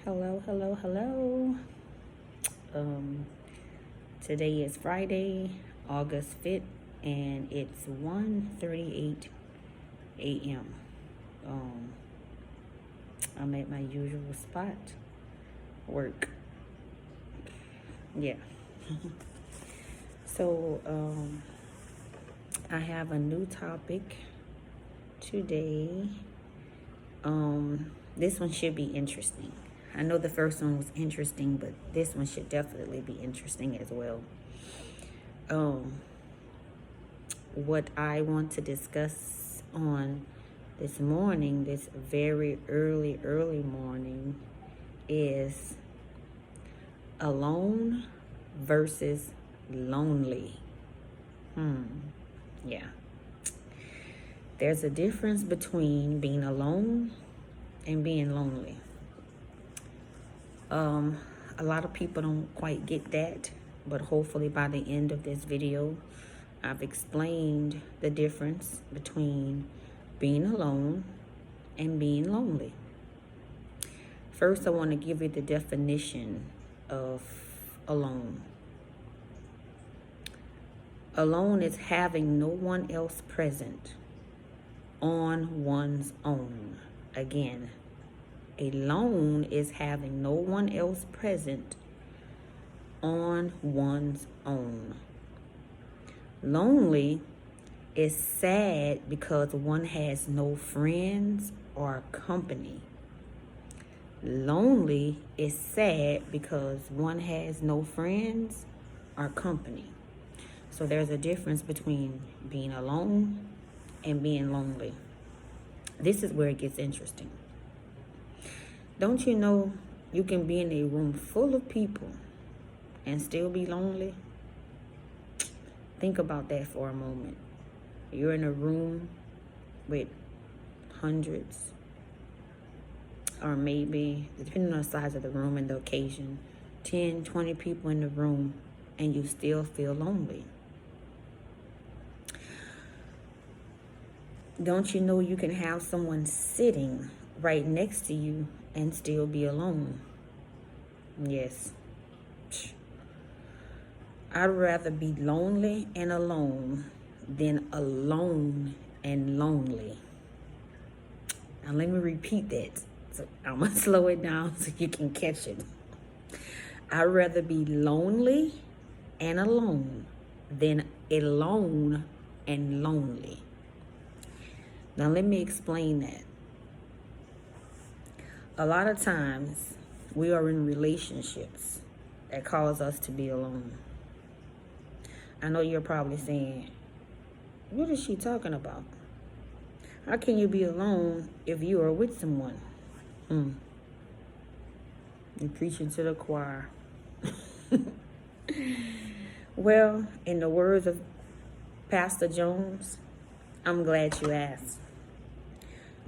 Hello, hello, hello. Um, Today is Friday, August 5th, and it's 1:38 a.m. Um, I'm at my usual spot, work. Yeah. So, I have a new topic today. This one should be interesting. I know the first one was interesting, but this one should definitely be interesting as well. Um, what I want to discuss on this morning, this very early morning, is alone versus lonely. Yeah. There's a difference between being alone and being lonely. A lot of people don't quite get that, but hopefully by the end of this video, I've explained the difference between being alone and being lonely. First, I want to give you the definition of alone. Alone is having no one else present on one's own. Again, alone is having no one else present on one's own. Lonely is sad because one has no friends or company. Lonely is sad because one has no friends or company. So there's a difference between being alone and being lonely. This is where it gets interesting. Don't you know you can be in a room full of people and still be lonely? Think about that for a moment. You're in a room with hundreds, or maybe, depending on the size of the room and the occasion, 10, 20 people in the room, and you still feel lonely. Don't you know you can have someone sitting right next to you and still be alone? Yes. I'd rather be lonely and alone than alone and lonely. Now let me repeat that. So I'm going to slow it down so you can catch it. I'd rather be lonely and alone than alone and lonely. Now let me explain that. A lot of times we are in relationships that cause us to be alone. I know you're probably saying, what is she talking about? How can you be alone if you are with someone? You're preaching to the choir. Well, in the words of Pastor Jones, I'm glad you asked.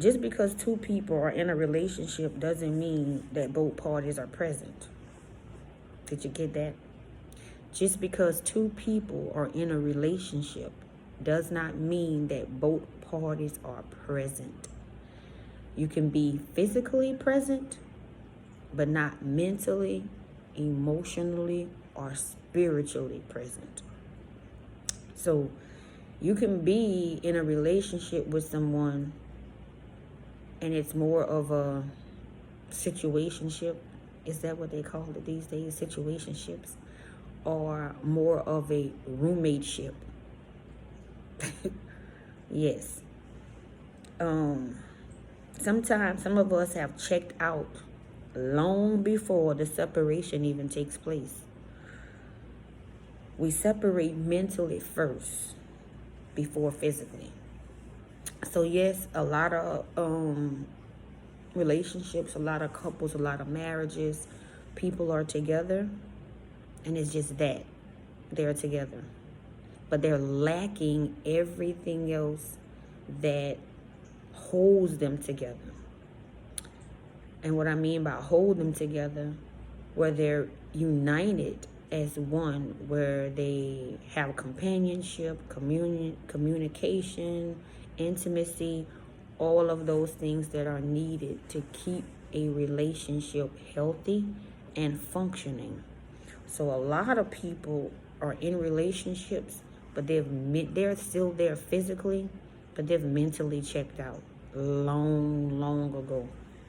Just because two people are in a relationship doesn't mean that both parties are present. Did you get that? Just because two people are in a relationship does not mean that both parties are present. You can be physically present, but not mentally, emotionally, or spiritually present. So you can be in a relationship with someone and it's more of a situationship. Is that what they call it these days? Situationships? Or more of a roommateship? Yes. Sometimes some of us have checked out long before the separation even takes place. We separate mentally first before physically. So yes, a lot of relationships, a lot of couples, a lot of marriages, people are together and it's just that they're together, but they're lacking everything else that holds them together. And what I mean by hold them together, where they're united as one, where they have companionship, communication, intimacy, all of those things that are needed to keep a relationship healthy and functioning. So a lot of people are in relationships, but they're still there physically, but they've mentally checked out long ago,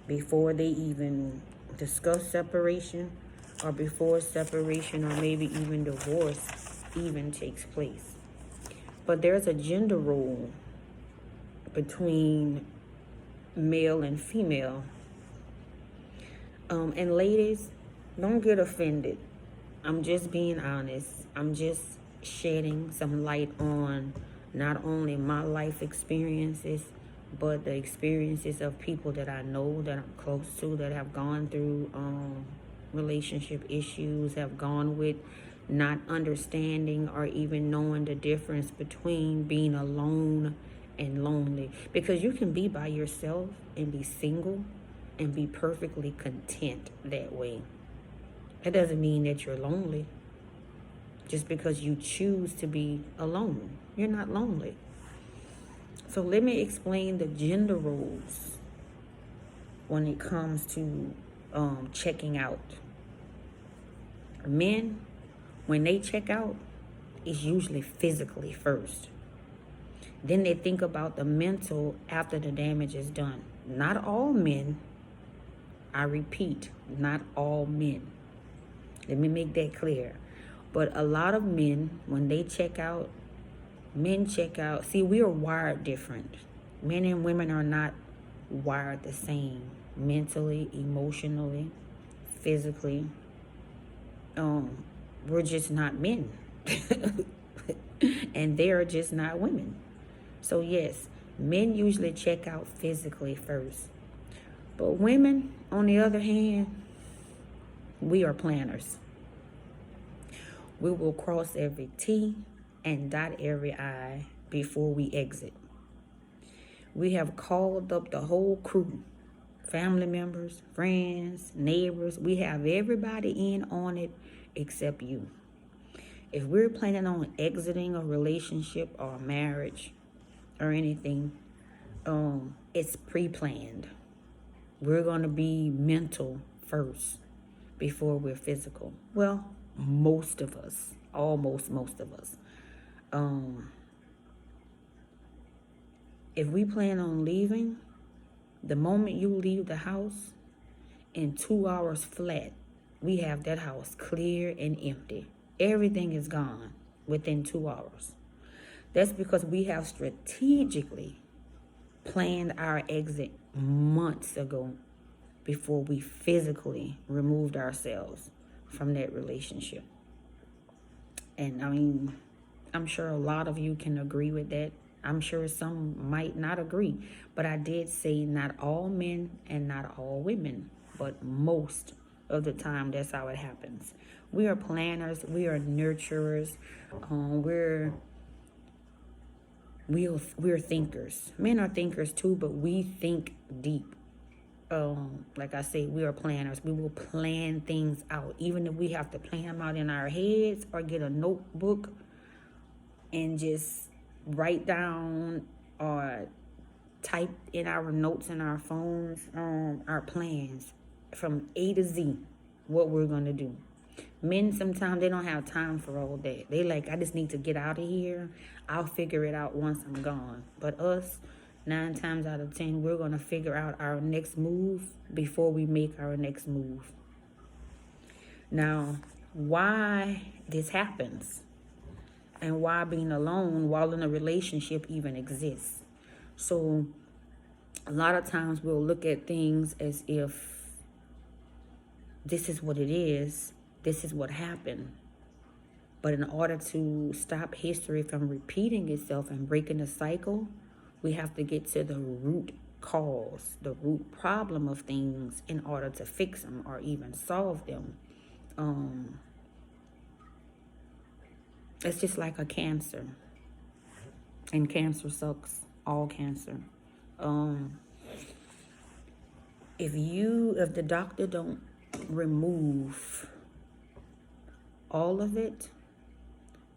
before they even discuss separation, or before separation or maybe even divorce even takes place. But there's a gender role between male and female. And ladies, don't get offended. I'm just being honest. I'm just shedding some light on not only my life experiences, but the experiences of people that I know, that I'm close to, that have gone through relationship issues, have gone with not understanding or even knowing the difference between being alone and lonely. Because you can be by yourself and be single and be perfectly content that way. That doesn't mean that you're lonely. Just because you choose to be alone, you're not lonely. So let me explain the gender roles when it comes to checking out. Men, when they check out, it's usually physically first. Then they think about the mental after the damage is done. Not all men, I repeat, not all men. Let me make that clear. But a lot of men, when they check out, men check out. See, we are wired different. Men and women are not wired the same. Mentally, emotionally, physically. We're just not men. And they're just not women. So yes, men usually check out physically first. But women, on the other hand, we are planners. We will cross every T and dot every I before we exit. We have called up the whole crew, family members, friends, neighbors. We have everybody in on it except you. If we're planning on exiting a relationship or a marriage or anything, it's pre-planned. We're going to be mental first before we're physical. Well, most of us, almost most of us. If we plan on leaving, the moment you leave the house, in 2 hours flat, we have that house clear and empty. Everything is gone within 2 hours. That's because we have strategically planned our exit months ago before we physically removed ourselves from that relationship. And I mean, I'm sure a lot of you can agree with that. I'm sure some might not agree, but I did say not all men and not all women, but most of the time that's how it happens. We are planners, we are nurturers, we're thinkers. Men are thinkers too, but we think deep. Like I say, we are planners. We will plan things out, even if we have to plan them out in our heads or get a notebook and just write down or type in our notes in our phones, our plans from A to Z, what we're going to do. Men, sometimes they don't have time for all that. They like, I just need to get out of here. I'll figure it out once I'm gone. But us, 9 times out of 10, we're going to figure out our next move before we make our next move. Now, why this happens and why being alone while in a relationship even exists. So a lot of times we'll look at things as if this is what it is, this is what happened. But in order to stop history from repeating itself and breaking the cycle, we have to get to the root cause, the root problem of things in order to fix them or even solve them. It's just like a cancer. And cancer sucks. All cancer. If the doctor don't remove all of it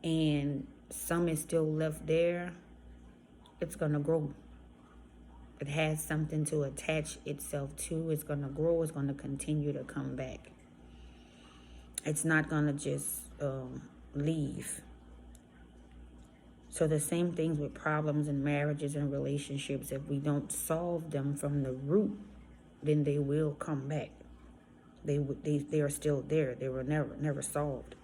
and some is still left there, it's gonna grow. It has something to attach itself to. It's going to grow. It's going to continue to come back. It's not going to just leave. So the same things with problems in marriages and relationships. If we don't solve them from the root, then they will come back. They are still there. They were never solved.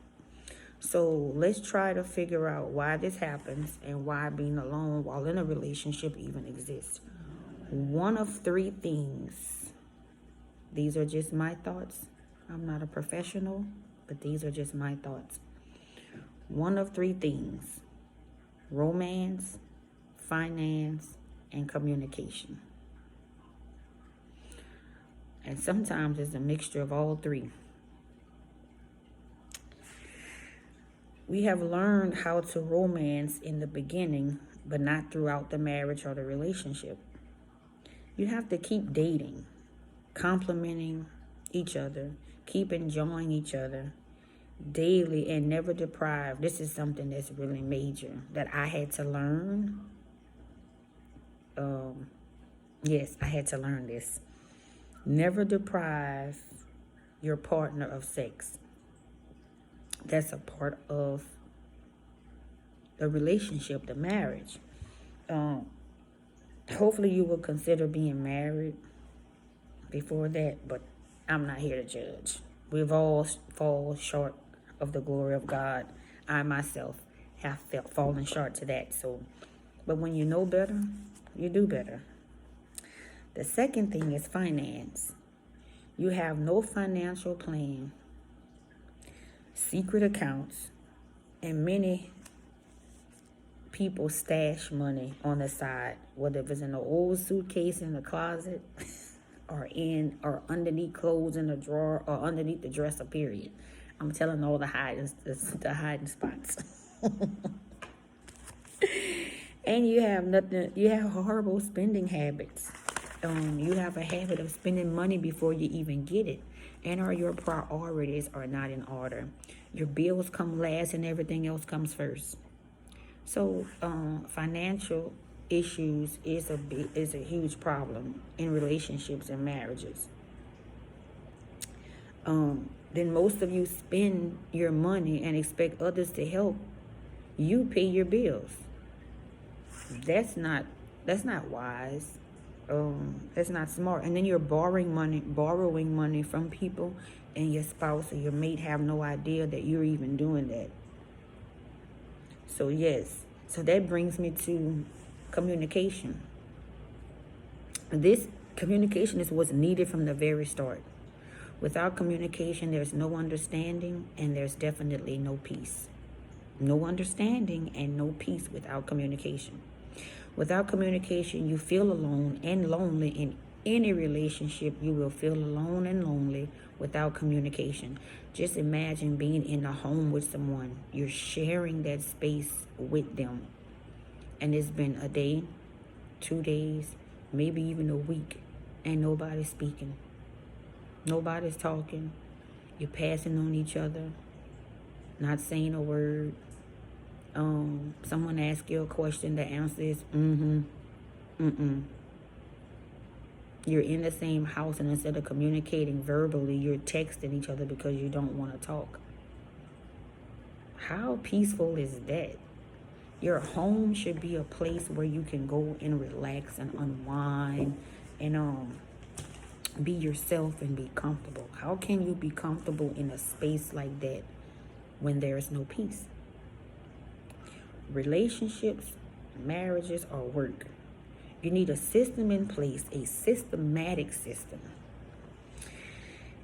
So let's try to figure out why this happens and why being alone while in a relationship even exists. One of three things. These are just my thoughts. I'm not a professional, but these are just my thoughts. One of three things: romance, finance, and communication. And sometimes it's a mixture of all three. We have learned how to romance in the beginning, but not throughout the marriage or the relationship. You have to keep dating, complimenting each other, keep enjoying each other daily, and never deprive. This is something that's really major that I had to learn. Yes, I had to learn this. Never deprive your partner of sex. That's a part of the relationship, the marriage. Hopefully you will consider being married before that, but I'm not here to judge. We've all fallen short of the glory of God. I myself have fallen short to that. But when you know better, you do better. The second thing is finance. You have no financial plan, secret accounts, and many people stash money on the side, whether it's in an old suitcase in the closet or underneath clothes in the drawer or underneath the dresser, period. I'm telling all the hiding spots. And you have horrible spending habits. You have a habit of spending money before you even get it. And or your priorities are not in order. Your bills come last and everything else comes first. So financial issues is a huge problem in relationships and marriages. Then most of you spend your money and expect others to help you pay your bills. That's not wise. That's not smart. And then you're borrowing money from people, and your spouse or your mate have no idea that you're even doing that. So yes, so that brings me to communication. This communication is what's needed from the very start. Without communication, there's no understanding, and there's definitely no peace. No understanding and no peace without communication. Without communication, you feel alone and lonely. In any relationship, you will feel alone and lonely without communication. Just imagine being in a home with someone. You're sharing that space with them. And it's been a day, 2 days, maybe even a week, and nobody's speaking. Nobody's talking. You're passing on each other, not saying a word. Someone asks you a question, the answer is You're in the same house, and instead of communicating verbally, you're texting each other because you don't want to talk. How peaceful is that? Your home should be a place where you can go and relax and unwind and be yourself and be comfortable. How can you be comfortable in a space like that when there is no peace? Relationships, marriages, or work. You need a system in place, a systematic system.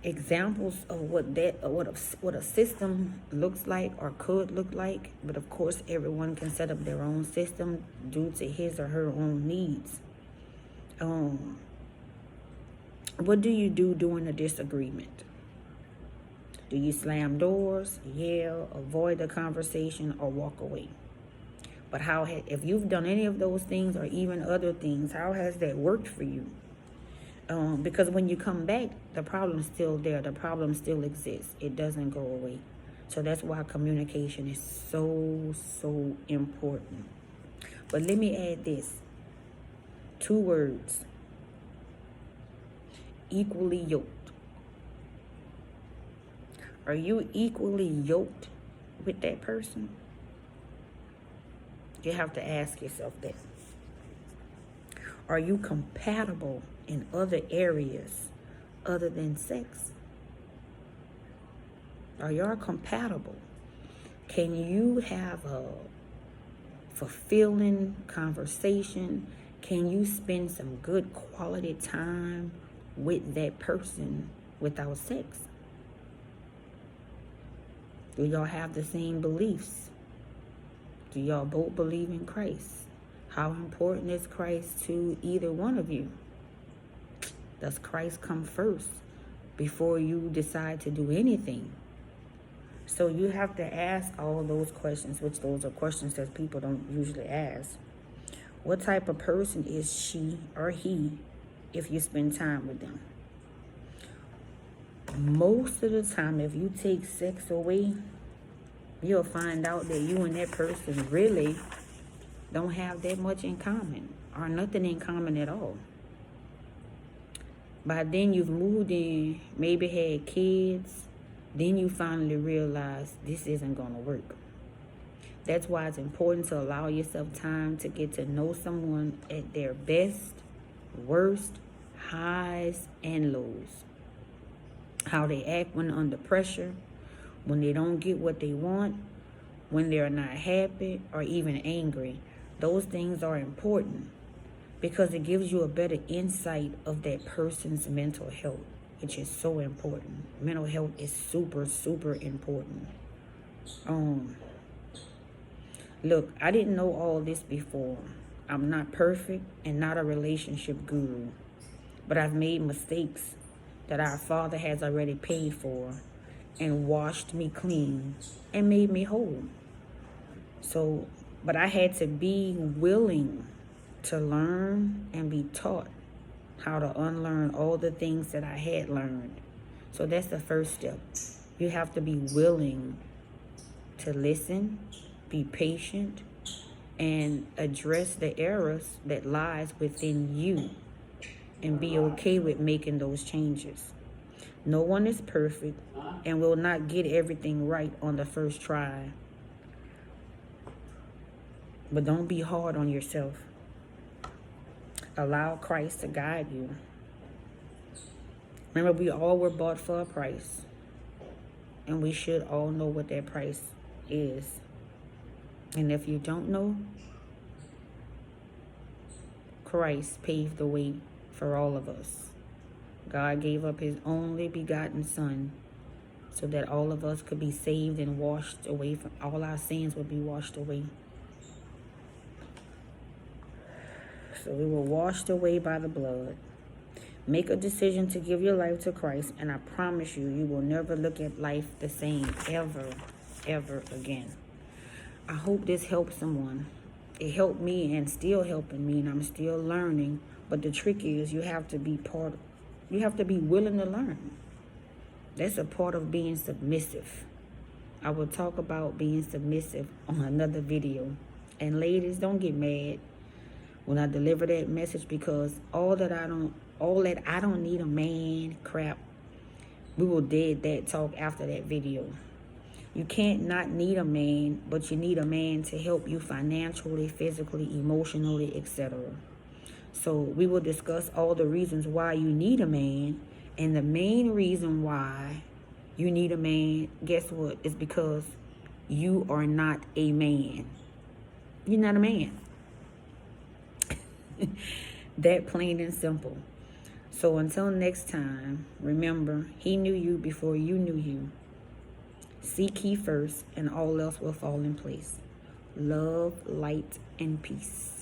Examples of what a system looks like or could look like, but of course everyone can set up their own system due to his or her own needs. What do you do during a disagreement? Do you slam doors, yell, avoid the conversation, or walk away? But if you've done any of those things or even other things, how has that worked for you? Because when you come back, the problem's still there. The problem still exists. It doesn't go away. So that's why communication is so important. But let me add this. 2 words. Equally yoked. Are you equally yoked with that person? You have to ask yourself that. Are you compatible in other areas other than sex? Are y'all compatible? Can you have a fulfilling conversation? Can you spend some good quality time with that person without sex? Do y'all have the same beliefs? Do y'all both believe in Christ? How important is Christ to either one of you? Does Christ come first before you decide to do anything? So you have to ask all those questions, which those are questions that people don't usually ask. What type of person is she or he if you spend time with them? Most of the time, if you take sex away, you'll find out that you and that person really don't have that much in common, or nothing in common at all. By then you've moved in, maybe had kids, then you finally realize this isn't going to work. That's why it's important to allow yourself time to get to know someone at their best, worst, highs, and lows. How they act when under pressure, when they don't get what they want, when they're not happy or even angry. Those things are important because it gives you a better insight of that person's mental health, which is so important. Mental health is super, super important. Look, I didn't know all this before. I'm not perfect and not a relationship guru, but I've made mistakes that our Father has already paid for and washed me clean and made me whole. But I had to be willing to learn and be taught how to unlearn all the things that I had learned. So that's the first step. You have to be willing to listen, be patient, and address the errors that lies within you, and be okay with making those changes. No one is perfect and will not get everything right on the first try. But don't be hard on yourself. Allow Christ to guide you. Remember, we all were bought for a price, and we should all know what that price is. And if you don't know, Christ paved the way for all of us. God gave up his only begotten Son so that all of us could be saved and washed away from all our sins would be washed away. So we were washed away by the blood. Make a decision to give your life to Christ, and I promise you, you will never look at life the same ever, ever again. I hope this helps someone. It helped me and still helping me, and I'm still learning. But the trick is you have to be willing to learn. That's a part of being submissive. I will talk about being submissive on another video. And ladies, don't get mad when I deliver that message, because all that I don't need a man crap, we will dead that talk after that video. You can't not need a man, but you need a man to help you financially, physically, emotionally, etc. So we will discuss all the reasons why you need a man, and the main reason why you need a man, guess what? It's because you are not a man. You're not a man. That plain and simple. So until next time, remember, he knew you before you knew you. Seek ye first, and all else will fall in place. Love, light, and peace.